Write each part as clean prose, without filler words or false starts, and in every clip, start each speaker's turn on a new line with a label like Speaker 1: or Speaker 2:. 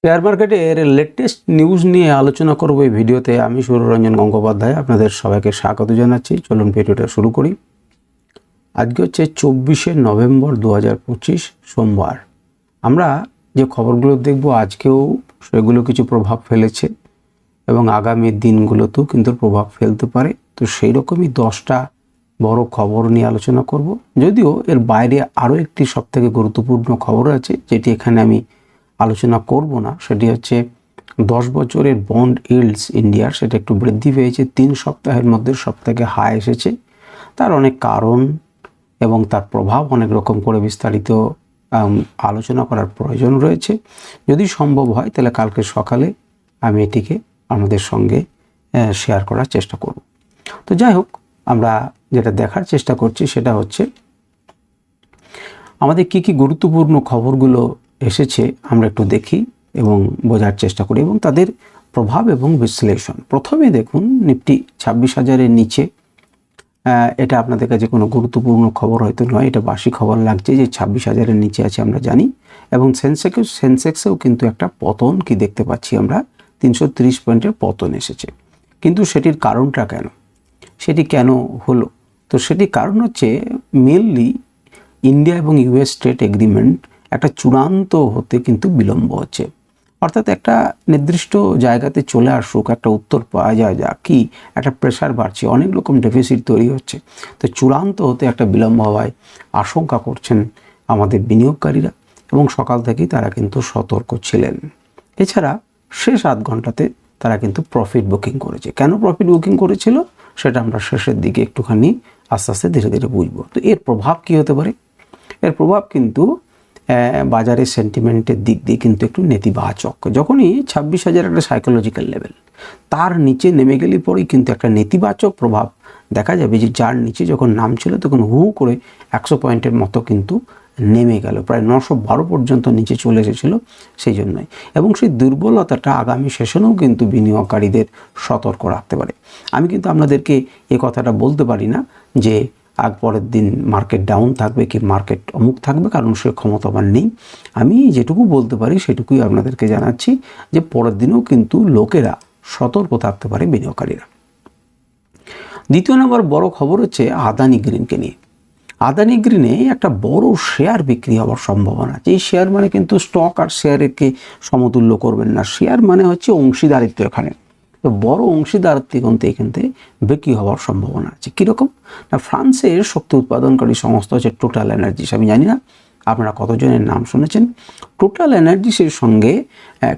Speaker 1: Share মার্কেটের latest news নিয়ে আলোচনা করব এই ভিডিওতে। আমি সুররঞ্জন গঙ্গোপাধ্যায় আপনাদের সবাইকে স্বাগত জানাচ্ছি। চলুন ভিডিওটা শুরু করি। আজকে হচ্ছে 24শে নভেম্বর 2025 সোমবার। আমরা যে খবরগুলো দেখব আজকেও সেগুলো কিছু প্রভাব ফেলেছে এবং আগামী দিনগুলোতেও কিন্তু প্রভাব ফেলতে পারে। তো সেই রকমই 10টা বড় খবর নিয়ে আলোচনা করব। যদিও এর বাইরে আরও একটি সবথেকে গুরুত্বপূর্ণ খবর আছে যেটি এখানে আমি আলোচনা করব না। সেটি হচ্ছে 10 বছরের বন্ড ইল্ডস ইন্ডিয়ার সেটা একটু বৃদ্ধি পেয়েছে। 3 সপ্তাহের মধ্যে সবথেকে হাই এসেছে। তার অনেক কারণ এবং তার প্রভাব অনেক রকম করে বিস্তারিত আলোচনা করার প্রয়োজন রয়েছে। যদি সম্ভব হয় তাহলে কালকে সকালে আমি এটিকে আমাদের সঙ্গে শেয়ার করার চেষ্টা করব। তো যাই হোক, আমরা যেটা দেখার চেষ্টা করছি সেটা হচ্ছে আমাদের কি গুরুত্বপূর্ণ খবরগুলো এসেছে আমরা একটু দেখি এবং বোঝার চেষ্টা করি এবং তাদের প্রভাব এবং বিশ্লেষণ। প্রথমে দেখুন, নিফটি 26,000-এর নিচে। এটা আপনাদের কাছে কোনো গুরুত্বপূর্ণ খবর হয়তো নয়, এটা বাসি খবর লাগছে যে 26,000-এর নিচে আছে আমরা জানি। এবং সেন্সেক্সেও কিন্তু একটা পতন দেখতে পাচ্ছি আমরা, 330 পয়েন্টের পতন এসেছে। কিন্তু সেটির কারণটা কেন, সেটি কেন হলো? তো সেটির কারণ হচ্ছে মেনলি ইন্ডিয়া এবং ইউএস ট্রেড এগ্রিমেন্ট একটা চূড়ান্ত হতে কিন্তু বিলম্ব হচ্ছে। অর্থাৎ একটা নির্দিষ্ট জায়গাতে চলে আসুক, একটা উত্তর পাওয়া যায় যা কি একটা প্রেশার বাড়ছে, অনেক রকম ডেফিসিট তৈরি হচ্ছে। তো চূড়ান্ত হতে একটা বিলম্ব হওয়ায় আশঙ্কা করছেন আমাদের বিনিয়োগকারীরা এবং সকাল থেকেই তারা কিন্তু সতর্ক ছিলেন। এছাড়া শেষ আধ ঘন্টাতে তারা কিন্তু প্রফিট বুকিং করেছে। কেন প্রফিট বুকিং করেছিল সেটা আমরা শেষের দিকে একটুখানি আস্তে আস্তে ধীরে ধীরে বুঝবো। তো এর প্রভাব কী হতে পারে? এর প্রভাব কিন্তু বাজারের সেন্টিমেন্টের দিক দিয়ে কিন্তু একটু নেতিবাচক। যখনই 26,000 একটা সাইকোলজিক্যাল লেভেল, তার নিচে নেমে গেলে পরেই কিন্তু একটা নেতিবাচক প্রভাব দেখা যাবে যে যার নিচে যখন নামছিল তখন হু করে 100 পয়েন্টের মতো কিন্তু নেমে গেল, প্রায় 912 পর্যন্ত নিচে চলে এসেছিলো। সেই জন্যই এবং সেই দুর্বলতাটা আগামী সেশনেও কিন্তু বিনিয়োগকারীদের সতর্ক রাখতে পারে। আমি কিন্তু আপনাদেরকে এ কথাটা বলতে পারি না যে পরের দিন মার্কেট ডাউন থাকবে কি মার্কেট অমুক থাকবে, কারণ সে ক্ষমতা আমার নেই। আমি যেটুকু বলতে পারি সেটুকুই আপনাদেরকে জানাচ্ছি যে পরের দিনেও কিন্তু লোকেরা সতর্ক থাকতে পারে, বিনিয়োগকারীরা। দ্বিতীয় নম্বর বড় খবর হচ্ছে আদানি গ্রিনকে নিয়ে। আদানি গ্রিনে একটা বড় শেয়ার বিক্রি হওয়ার সম্ভাবনা আছে। এই শেয়ার মানে কিন্তু স্টক আর শেয়ারকে সমতুল্য করবেন না, শেয়ার মানে হচ্ছে অংশীদারিত্ব। এখানে তো বড় অংশীদারিত্ব কিন্তু এখান থেকে বিক্রি হওয়ার সম্ভাবনা আছে। কীরকম না, ফ্রান্সের শক্তি উৎপাদনকারী সংস্থা হচ্ছে টোটাল এনার্জিস। আমি জানি না আপনারা কতজনের নাম শুনেছেন। টোটাল এনার্জিসের সঙ্গে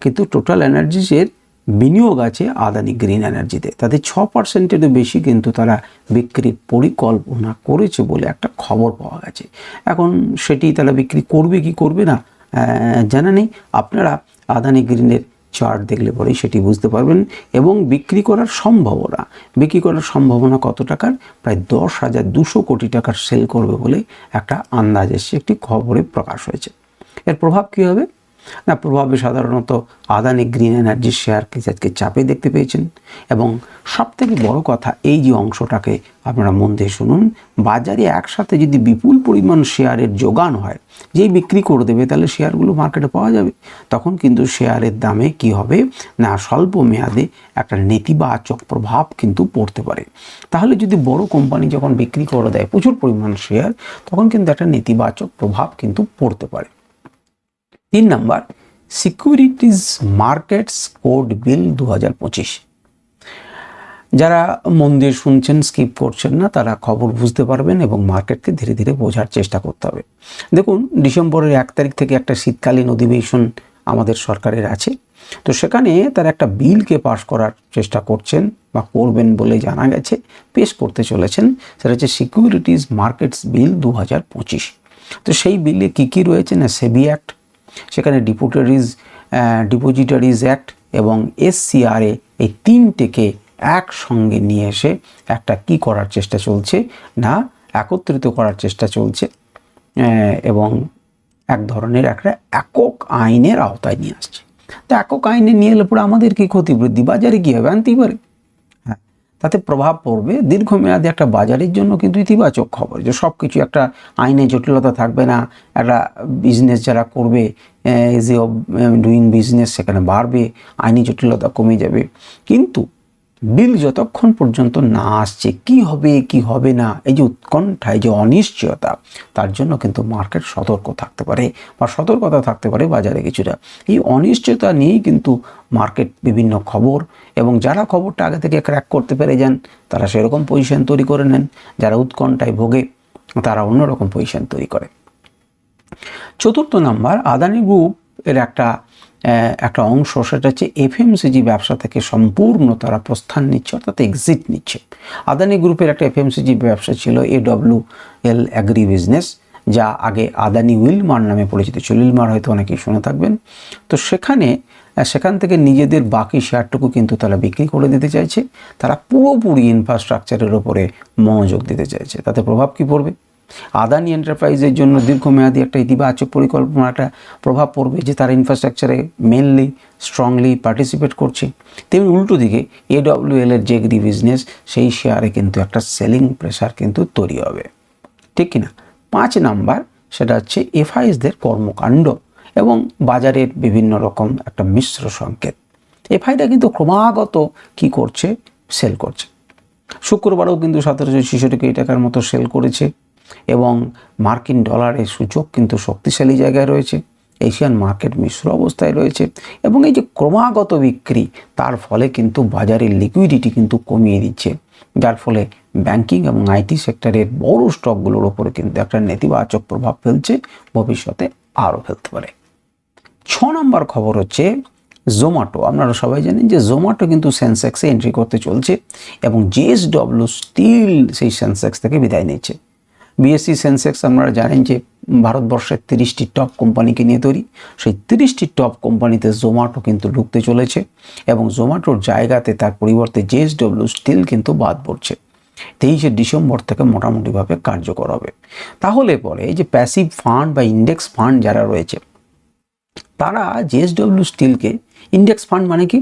Speaker 1: কিন্তু টোটাল এনার্জিসের বিনিয়োগ আছে আদানি গ্রিন এনার্জিতে। তাদের 6%-এরও বেশি কিন্তু তারা বিক্রির পরিকল্পনা করেছে বলে একটা খবর পাওয়া গেছে। এখন সেটি তারা বিক্রি করবে কি করবে না জানা নেই। আপনারা আদানি গ্রিনের চার্ট দেখলে পরেই সেটি বুঝতে পারবেন। এবং বিক্রি করার সম্ভাবনা কত টাকার? প্রায় 10,200 কোটি টাকার সেল করবে বলে একটা আন্দাজ এসছে, একটি খবরে প্রকাশ হয়েছে। এর প্রভাব কী হবে না, প্রভাবে সাধারণত আদানি গ্রিন এনার্জির শেয়ারকে আজকে চাপে দেখতে পেয়েছেন। এবং সবথেকে বড় কথা, এই যে অংশটাকে আপনারা মন দিয়ে শুনুন, বাজারে একসাথে যদি বিপুল পরিমাণ শেয়ারের যোগান হয়, যেই বিক্রি করে দেবে তাহলে শেয়ারগুলো মার্কেটে পাওয়া যাবে। তখন কিন্তু শেয়ারের দামে কি হবে না, স্বল্প মেয়াদে একটা নেতিবাচক প্রভাব কিন্তু পড়তে পারে। তাহলে যদি বড় কোম্পানি যখন বিক্রি করে দেয় প্রচুর পরিমাণ শেয়ার, তখন কিন্তু একটা নেতিবাচক প্রভাব কিন্তু পড়তে পারে। 3 নাম্বার, সিকিউরিটিজ মার্কেটস কোড বিল 2025। যারা মন দিয়ে শুনছেন, স্কিপ করছেন না, তারা খবর বুঝতে পারবেন এবং মার্কেটকে ধীরে ধীরে বোঝার চেষ্টা করতে হবে। দেখুন, ডিসেম্বরের 1 তারিখ থেকে একটা শীতকালীন অধিবেশন আমাদের সরকারের আছে। তো সেখানে তারা একটা বিলকে পাশ করার চেষ্টা করছেন বা করবেন বলে জানা গেছে, পেশ করতে চলেছেন। সেটা হচ্ছে সিকিউরিটিজ মার্কেটস বিল 2025। তো সেই বিলে কী রয়েছে না, সেবি অ্যাক্ট, সেখানে ডিপোজিটারিজ অ্যাক্ট এবং এসসিআরএ, এই 3টেকে একসঙ্গে নিয়ে এসে একটা কি করার চেষ্টা চলছে না, একত্রিত করার চেষ্টা চলছে এবং এক ধরনের একটা একক আইনের আওতায় নিয়ে আসছে। তো একক আইনে নিয়ে এলে পরে আমাদের কি ক্ষতি? বৃদ্ধি। বাজারে কী হবে? আনতেই পারে। হ্যাঁ, তাতে প্রভাব পড়বে দীর্ঘমেয়াদে একটা বাজারের জন্য কিন্তু ইতিবাচক খবর, যে সব কিছু একটা আইনে জটিলতা থাকবে না, একটা বিজনেস যারা করবে ইজি অফ ডুইং বিজনেস সেখানে বাড়বে, আইনি জটিলতা কমে যাবে। কিন্তু বিল যতক্ষণ পর্যন্ত না আসছে কি হবে কি হবে না, এই যে উৎকণ্ঠায় যে অনিশ্চয়তা, তার জন্য কিন্তু মার্কেট সতর্ক থাকতে পারে বা সতর্কতা থাকতে পারে বাজারে কিছুটা। এই অনিশ্চয়তা নিয়েই কিন্তু মার্কেট বিভিন্ন খবর, এবং যারা খবরটা আগে থেকে ক্র্যাক করতে পেরে যান তারা সেরকম পজিশন তৈরি করে নেন, যারা উৎকণ্ঠায় ভোগে তারা অন্যরকম পজিশন তৈরি করে। চতুর্থ নাম্বার, আদানি গ্রুপ এর একটা অংশ, সেটা হচ্ছে এফএমসিজি ব্যবসা থেকে সম্পূর্ণ তারা প্রস্থান নিচ্ছে, অর্থাৎ এক্সিট নিচ্ছে। আদানি গ্রুপের একটা এফএমসিজি ব্যবসা ছিল AWL অ্যাগ্রি বিজনেস, যা আগে আদানি উইলমার নামে পরিচিত ছিল। উইলমার হয়তো অনেকেই শুনে থাকবেন। তো সেখান থেকে নিজেদের বাকি শেয়ারটুকু কিন্তু তারা বিক্রি করে দিতে চাইছে, তারা পুরোপুরি ইনফ্রাস্ট্রাকচারের ওপরে মনোযোগ দিতে চাইছে। তাতে প্রভাব কি পড়বে? আদানি এন্টারপ্রাইজের জন্য দীর্ঘমেয়াদী একটা ইতিবাচক পরিকল্পনা, একটা প্রভাব পড়বে যে তারা ইনফ্রাস্ট্রাকচারে মেনলি স্ট্রংলি পার্টিসিপেট করছে। তেমনি উল্টো দিকে AWL এর যে এগ্রি বিজনেস, সেই শেয়ারে কিন্তু একটা সেলিং প্রেশার কিন্তু তৈরি হবে, ঠিক কিনা? 5 নাম্বার, সেটা হচ্ছে এফআইএসদের কর্মকাণ্ড এবং বাজারের বিভিন্ন রকম একটা মিশ্র সংকেত। এফআইটা কিন্তু ক্রমাগত কি করছে? সেল করছে। শুক্রবারও কিন্তু 1766 কোটি টাকার মতো সেল করেছে, এবং মার্কিন ডলারের সূচক কিন্তু শক্তিশালী জায়গায় রয়েছে। এশিয়ান মার্কেট মিশ্র অবস্থায় রয়েছে, এবং এই যে ক্রমাগত বিক্রি, তার ফলে কিন্তু বাজারের লিকুইডিটি কিন্তু কমিয়ে দিচ্ছে, যার ফলে ব্যাংকিং এবং আইটি সেক্টরের বড় স্টকগুলোর ওপরে কিন্তু একটা নেতিবাচক প্রভাব ফেলছে, ভবিষ্যতে আরও ফেলতে পারে। 6 নম্বর খবর হচ্ছে জোম্যাটো। আপনারা সবাই জানেন যে জোম্যাটো কিন্তু সেন্সেক্সে এন্ট্রি করতে চলছে, এবং JSW স্টিল সেই সেন্সেক্স থেকে বিদায় নিচ্ছে। বিএসসি সেন্সেক্স আপনারা জানেন যে ভারতবর্ষের 30টি টপ কোম্পানিকে নিয়ে তৈরি। সেই 30টি টপ কোম্পানিতে জোম্যাটো কিন্তু ঢুকতে চলেছে, এবং জোম্যাটোর জায়গাতে তার পরিবর্তে JSW স্টিল কিন্তু বাদ পড়ছে। 23শে ডিসেম্বর থেকে মোটামুটিভাবে কার্যকর হবে। তাহলে পরে এই যে প্যাসিভ ফান্ড বা ইন্ডেক্স ফান্ড যারা রয়েছে, তারা JSW স্টিলকে, ইন্ডেক্স ফান্ড মানে কি?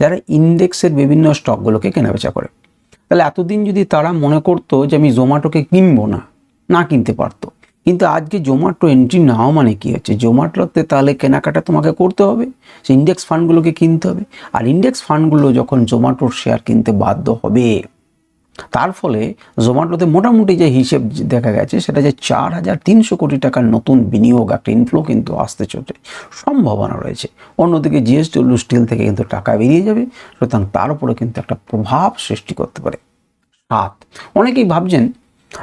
Speaker 1: যারা ইন্ডেক্সের বিভিন্ন স্টকগুলোকে কেনাবেচা করে। তাহলে এতদিন যদি তারা মনে করতো যে আমি জোম্যাটোকে কিনবো না কিনতে পারতো, কিন্তু আজকে জোম্যাটো এন্ট্রি নাও মানে কি হচ্ছে? জোম্যাটোতে তাহলে কেনাকাটা তোমাকে করতে হবে, সেই ইন্ডেক্স ফান্ডগুলোকে কিনতে হবে। আর ইন্ডেক্স ফান্ডগুলো যখন জোম্যাটোর শেয়ার কিনতে বাধ্য হবে, তার ফলে জোম্যাটোতে মোটামুটি যে হিসেব দেখা গেছে, সেটা যে 4300 কোটি টাকার নতুন বিনিয়োগ, একটা ইনফ্লো কিন্তু আসতে চলছে, সম্ভাবনা রয়েছে। অন্যদিকে JSW স্টিল থেকে কিন্তু টাকা বেরিয়ে যাবে, সুতরাং তার উপরে কিন্তু একটা প্রভাব সৃষ্টি করতে পারে। 7, অনেকেই ভাবছেন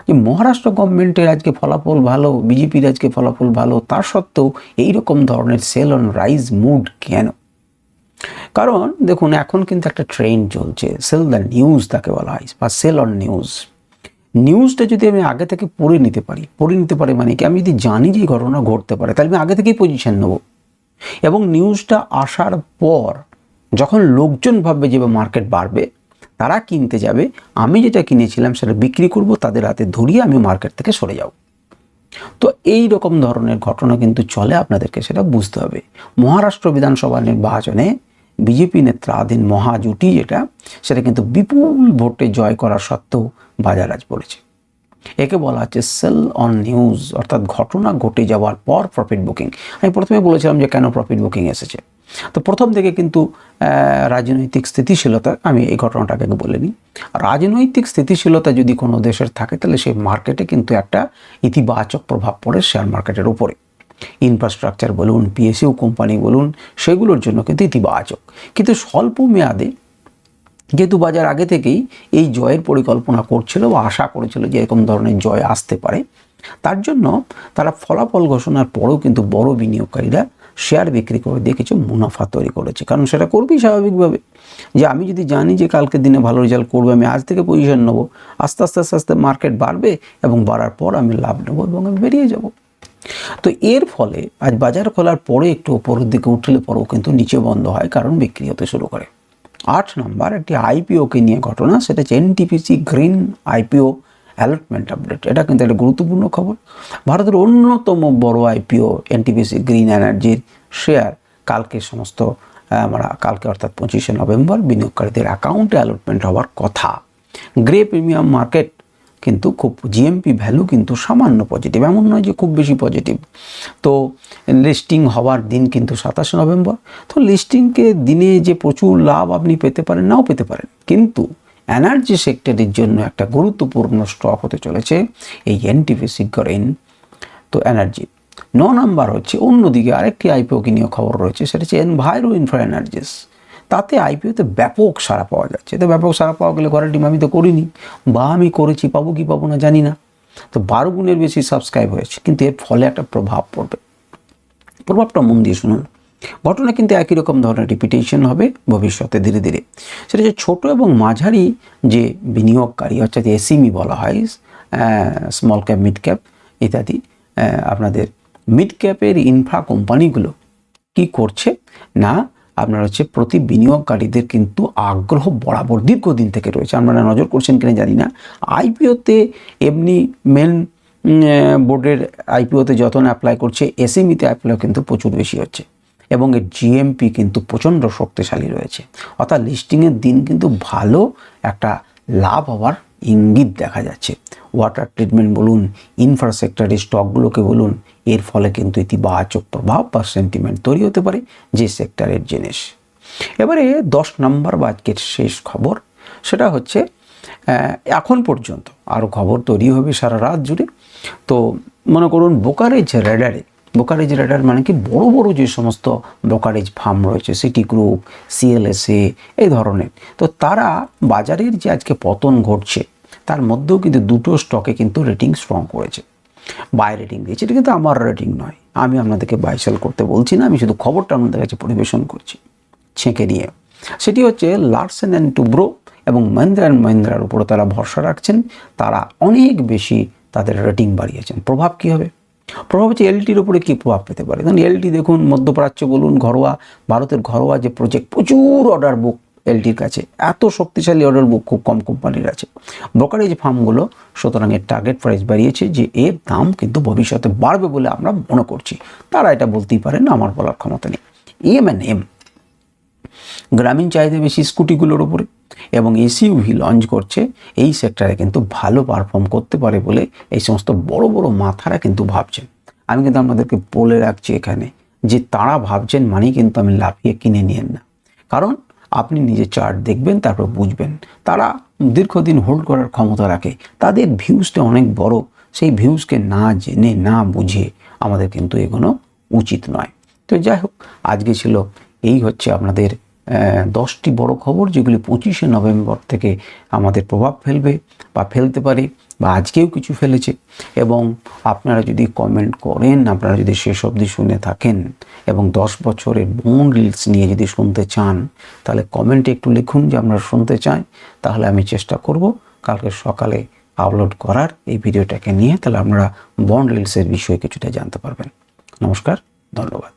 Speaker 1: যে মহারাষ্ট্র গভর্নমেন্টের আজকে ফলাফল ভালো, বিজেপির আজকে ফলাফল ভালো, তার সত্ত্বেও এইরকম ধরনের সেল অন রাইজ মুড কেন? কারণ দেখুন, এখন কিন্তু একটা ট্রেন্ড চলছে, সেল দ্য নিউজ তাকে বলা হয়, বা সেল অন নিউজ। নিউজটা যদি আমি আগে থেকে পড়ে নিতে পারি মানে কি? আমি যদি জানি যে ঘটনা ঘটতে পারে, তাহলে আমি আগে থেকেই পজিশন নেব, এবং নিউজটা আসার পর যখন লোকজন ভাববে যে মার্কেট বাড়বে, তারা কিনতে যাবে, আমি যেটা কিনেছিলাম সেটা বিক্রি করব, তাদের হাতে ধরিয়ে আমি মার্কেট থেকে সরে যাব। তো এই রকম ধরনের ঘটনা কিন্তু চলে, আপনাদেরকে সেটা বুঝতে হবে। মহারাষ্ট্র বিধানসভা নির্বাচনে বিজেপি নেতৃত্বাধীন মহাজোটই সেটা কিন্তু বিপুল ভোটে জয় করা সত্ত্বেও বাজার আজ পড়েছে। একে বলা হচ্ছে সেল অন নিউজ, অর্থাৎ ঘটনা ঘটে যাওয়ার পর প্রফিট বুকিং। আমি প্রথমে বলেছিলাম যে কেন প্রফিট বুকিং এসেছে। তো প্রথম থেকে কিন্তু রাজনৈতিক স্থিতিশীলতা, আমি এই ঘটনাটাকে বলে নিই। রাজনৈতিক স্থিতিশীলতা যদি কোনো দেশের থাকে, তাহলে সেই মার্কেটে কিন্তু একটা ইতিবাচক প্রভাব পড়ে শেয়ার মার্কেটের উপরে। ইনফ্রাস্ট্রাকচার বলুন, PSU কোম্পানি বলুন, সেগুলোর জন্য কিন্তু ইতিবাচক। কিন্তু স্বল্প মেয়াদে যেহেতু বাজার আগে থেকেই এই জয়ের পরিকল্পনা করছিল বা আশা করেছিল যে এরকম ধরনের জয় আসতে পারে, তার জন্য তারা ফলাফল ঘোষণার পরেও কিন্তু বড় বিনিয়োগকারীরা শেয়ার বিক্রি করে দিয়ে কিছু মুনাফা তৈরি করেছে। কারণ সেটা করবেই স্বাভাবিকভাবে, যে আমি যদি জানি যে কালকে দিনে ভালো রেজাল্ট করবে, আমি আজ থেকে পজিশন নেবো, আস্তে আস্তে মার্কেট বাড়বে, এবং বাড়ার পর আমি লাভ নেবো এবং আমি বেরিয়ে যাব। তো এর ফলে আজ বাজার খোলার পরে একটু উপরের দিকে উঠলে পরেও কিন্তু নিচে বন্ধ হয়, কারণ বিক্রি হতে শুরু করে। 8 নম্বর, একটি IPOকে নিয়ে ঘটনা, সেটা হচ্ছে NTPC green IPO allotment update. এটা কিন্তু একটা গুরুত্বপূর্ণ খবর। ভারতের অন্যতম বড় IPO NTPC গ্রিন এনার্জির শেয়ার কালকে কালকে অর্থাৎ 25শে নভেম্বর বিনিয়োগকারীদের অ্যাকাউন্টে অ্যালটমেন্ট হওয়ার কথা। গ্রে প্রিমিয়াম মার্কেট কিন্তু খুব জিএমপি ভ্যালু কিন্তু সামান্য পজিটিভ, এমন নয় যে খুব বেশি পজিটিভ। তো লিস্টিং হওয়ার দিন কিন্তু 27 নভেম্বর। তো লিস্টিংকে দিনে যে প্রচুর লাভ আপনি পেতে পারেন, নাও পেতে পারেন, কিন্তু এনার্জি সেক্টরের জন্য একটা গুরুত্বপূর্ণ স্টক হতে চলেছে এই এনটিপিসি গ্রিন। তো এনার্জি 9 নাম্বার হচ্ছে অন্যদিকে আরেকটি আইপিও নিয়ে খবর রয়েছে, সেটা হচ্ছে এনভায়রো ইনফ্রা এনার্জিস। তাতে আইপিওতে ব্যাপক সাড়া পাওয়া যাচ্ছে। তো ব্যাপক সাড়া পাওয়া গেলে ঘরের টিম আমি তো করিনি, বা আমি করেছি, পাবো কি পাবো না জানি না। তো 12 গুণের বেশি সাবস্ক্রাইব হয়েছে, কিন্তু এর ফলে একটা প্রভাব পড়বে। প্রভাবটা মন দিয়ে শুনুন। ঘটনা কিন্তু একই রকম ধরনের রিপিটেশন হবে ভবিষ্যতে ধীরে ধীরে। সেটা যে ছোট এবং মাঝারি যে বিনিয়োগকারী, অর্থাৎ এসএমই বলা হয়, স্মল ক্যাপ, মিড ক্যাপ ইত্যাদি, আপনাদের মিড ক্যাপের ইনফ্রা কোম্পানিগুলো কি করছে না, আপনার হচ্ছে প্রতি বিনিয়োগকারীদের কিন্তু আগ্রহ বরাবর দীর্ঘদিন থেকে রয়েছে। আপনারা নজর করছেন কিনা জানি না, আইপিওতে এমনি মেন বোর্ডের আইপিওতে যত না অ্যাপ্লাই করছে, এসএমইতে অ্যাপ্লাই কিন্তু প্রচুর বেশি হচ্ছে, এবং এর জিএমপি কিন্তু প্রচণ্ড শক্তিশালী রয়েছে। অর্থাৎ লিস্টিংয়ের দিন কিন্তু ভালো একটা লাভ হওয়ার ইঙ্গিত দেখা যাচ্ছে। ওয়াটার ট্রিটমেন্ট বলুন, ইনফ্রাস্ট্রাকচারের স্টকগুলোকে বলুন, এর ফলে কিন্তু ইতিবাচক প্রভাব বা সেন্টিমেন্ট তৈরি হতে পারে যে সেক্টরের জিনিস। এবারে 10 নম্বর বা আজকের শেষ খবর, সেটা হচ্ছে এখন পর্যন্ত আরও খবর তৈরি হবে সারা রাত জুড়ে। তো মনে করুন ব্রোকারেজ রেডার মানে কি, বড় বড় যে সমস্ত ব্রোকারেজ ফার্ম রয়েছে, সিটি গ্রুপ, সিএলএসএ এই ধরনের, তো তারা বাজারের যে আজকে পতন ঘটছে তার মধ্যেও কিন্তু দুটো স্টকে কিন্তু রেটিং স্ট্রং করেছে, বাই রেটিং দিয়েছে। এটা কিন্তু আমার রেটিং নয়, আমি আপনাদেরকে বাই সেল করতে বলছি না, আমি শুধু খবরটা আপনাদের কাছে পরিবেশন করছি ছেঁকে নিয়ে। সেটি হচ্ছে লার্সেন অ্যান্ড টুব্রো এবং মহিন্দ্রা অ্যান্ড মহিন্দ্রার উপরে তারা ভরসা রাখছেন, তারা অনেক বেশি তাদের রেটিং বাড়িয়েছেন। প্রভাব কী হবে? প্রভাব হচ্ছে এলটির উপরে কী প্রভাব পেতে পারে। কারণ এলটি দেখুন, মধ্যপ্রাচ্য বলুন, ঘরোয়া ভারতের ঘরোয়া যে প্রজেক্ট, প্রচুর অর্ডার বুক এলটির কাছে, এত শক্তিশালী অর্ডার বুক খুব কম কোম্পানির আছে। ব্রোকারেজ ফার্মগুলো সুতরাং এর টার্গেট প্রাইস বাড়িয়েছে, যে এর দাম কিন্তু ভবিষ্যতে বাড়বে বলে আমরা মনে করছি। তারা এটা বলতেই পারেন না, আমার বলার ক্ষমতা নেই। এম গ্রামীণ চাহিদা বেশি স্কুটিগুলোর উপরে, এবং এসইউভি লঞ্চ করছে, এই সেক্টরে কিন্তু ভালো পারফর্ম করতে পারে বলে এই সমস্ত বড় বড় মাথারা কিন্তু ভাবছেন। আমি কিন্তু আপনাদেরকে বলে রাখছি এখানে, যে তারা ভাবছেন মানেই কিন্তু আমি লাফিয়ে কিনে নিয়েন না। কারণ আপনি নিজে চার্ট দেখবেন, তারপর বুঝবেন তারা দীর্ঘদিন হোল্ড করার ক্ষমতা রাখে, তাদের ভিউজটা অনেক বড়। সেই ভিউজকে না জেনে না বুঝে আমাদের কিন্তু এগোনো উচিত নয়। তো যাই হোক, আজকে ছিল এই হচ্ছে আপনাদের 10টি বড় খবর, যেগুলি 25শে নভেম্বর থেকে আমাদের প্রভাব ফেলবে বা ফেলতে পারে, বা আজকেও কিছু ফেলেছে। এবং আপনারা যদি কমেন্ট করেন, আপনারা যদি শেষ অবধি শুনে থাকেন এবং 10 বছরের বন্ড রিলস নিয়ে যদি শুনতে চান, তাহলে কমেন্টে একটু লিখুন যে আপনারা শুনতে চান। তাহলে আমি চেষ্টা করব কালকে সকালে আপলোড করার এই ভিডিওটাকে নিয়ে, তাহলে আপনারা বন্ড রিলসের বিষয়ে কিছুটা জানতে পারবেন। নমস্কার, ধন্যবাদ।